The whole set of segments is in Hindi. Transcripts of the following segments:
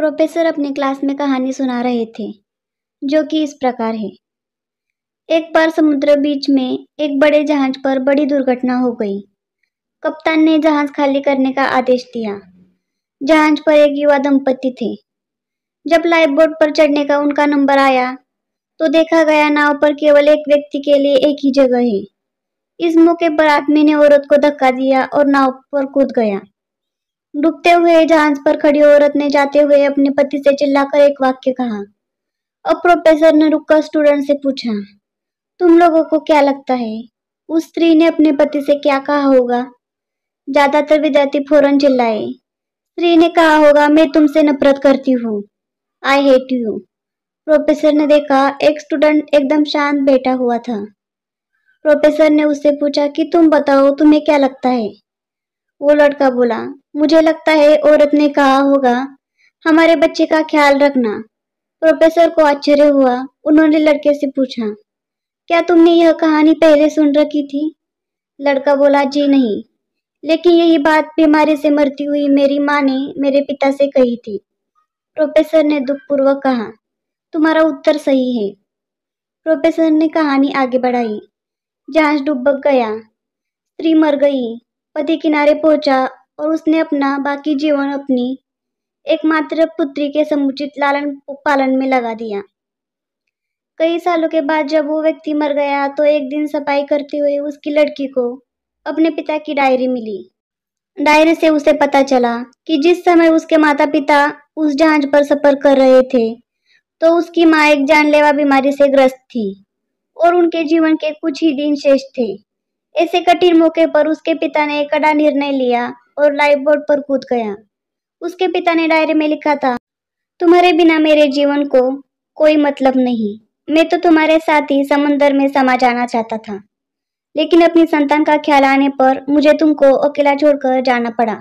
प्रोफेसर अपनी क्लास में कहानी सुना रहे थे, जो कि इस प्रकार है। एक बार समुद्र बीच में एक बड़े जहाज पर बड़ी दुर्घटना हो गई। कप्तान ने जहाज खाली करने का आदेश दिया। जहाज पर एक युवा दंपति थे। जब लाइफ बोट पर चढ़ने का उनका नंबर आया, तो देखा गया नाव पर केवल एक व्यक्ति के लिए एक ही जगह है। इस मौके पर आदमी ने औरत को धक्का दिया और नाव पर कूद गया। डूबते हुए जहाज पर खड़ी औरत ने जाते हुए अपने पति से चिल्लाकर एक वाक्य कहा। अब प्रोफेसर ने रुककर स्टूडेंट से पूछा, तुम लोगों को क्या लगता है उस स्त्री ने अपने पति से क्या कहा होगा? ज्यादातर विद्यार्थी फौरन चिल्लाए। स्त्री ने कहा होगा, मैं तुमसे नफरत करती हूँ, आई हेट यू। प्रोफेसर ने देखा एक स्टूडेंट एकदम शांत बैठा हुआ था। प्रोफेसर ने उससे पूछा कि तुम बताओ, तुम्हें क्या लगता है? वो लड़का बोला, मुझे लगता है औरत ने कहा होगा, हमारे बच्चे का ख्याल रखना। प्रोफेसर को आश्चर्य हुआ। उन्होंने लड़के से पूछा, क्या तुमने यह कहानी पहले सुन रखी थी? लड़का बोला, जी नहीं, लेकिन यही बात बीमारी से मरती हुई मेरी माँ ने मेरे पिता से कही थी। प्रोफेसर ने दुखपूर्वक कहा, तुम्हारा उत्तर सही है। प्रोफेसर ने कहानी आगे बढ़ाई। जहाज डूब गया, स्त्री मर गई, पति किनारे पहुंचा और उसने अपना बाकी जीवन अपनी एकमात्र पुत्री के समुचित लालन पालन में लगा दिया। कई सालों के बाद जब वो व्यक्ति मर गया, तो एक दिन सफाई करते हुए उसकी लड़की को अपने पिता की डायरी मिली। डायरी से उसे पता चला कि जिस समय उसके माता पिता उस जहाज पर सफर कर रहे थे, तो उसकी माँ एक जानलेवा बीमारी से ग्रस्त थी और उनके जीवन के कुछ ही दिन शेष थे। ऐसे कठिन मौके पर उसके पिता ने एक कड़ा निर्णय लिया और लाइफ बोट पर कूद गया। उसके पिता ने डायरी में लिखा था, तुम्हारे बिना मेरे जीवन को कोई मतलब नहीं। मैं तो तुम्हारे साथ ही समंदर में समा जाना चाहता था, लेकिन अपनी संतान का ख्याल आने पर मुझे तुमको अकेला छोड़कर जाना पड़ा।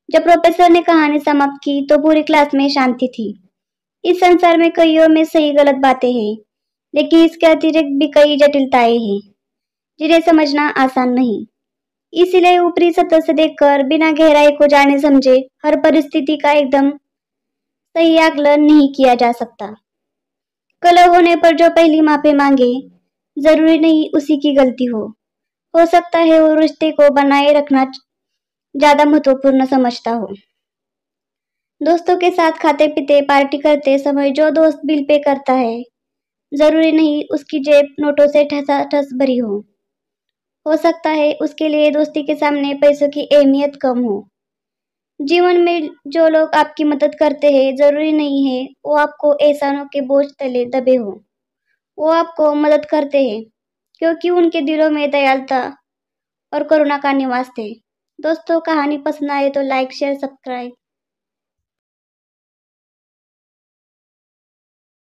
जब प्रोफेसर ने कहानी समाप्त की, तो पूरी क्लास में शांति थी। इस संसार में कईयों में सही गलत बातें हैं, लेकिन इसके अतिरिक्त भी कई जटिलताएं हैं, जिन्हें समझना आसान नहीं। इसीलिए ऊपरी सतह से देखकर बिना गहराई को जाने समझे हर परिस्थिति का एकदम सही आकलन नहीं किया जा सकता। कलह होने पर जो पहली माफी मांगे, जरूरी नहीं उसी की गलती हो सकता है वो रिश्ते को बनाए रखना ज्यादा महत्वपूर्ण समझता हो। दोस्तों के साथ खाते पीते पार्टी करते समय जो दोस्त बिल पे करता है, जरूरी नहीं उसकी जेब नोटों से ठसाठस भरी हो सकता है उसके लिए दोस्ती के सामने पैसों की अहमियत कम हो। जीवन में जो लोग आपकी मदद करते हैं, जरूरी नहीं है वो आपको एहसानों के बोझ तले दबे हो। वो आपको मदद करते हैं क्योंकि उनके दिलों में दयालुता और करुणा का निवास थे। दोस्तों, कहानी पसंद आए तो लाइक शेयर सब्सक्राइब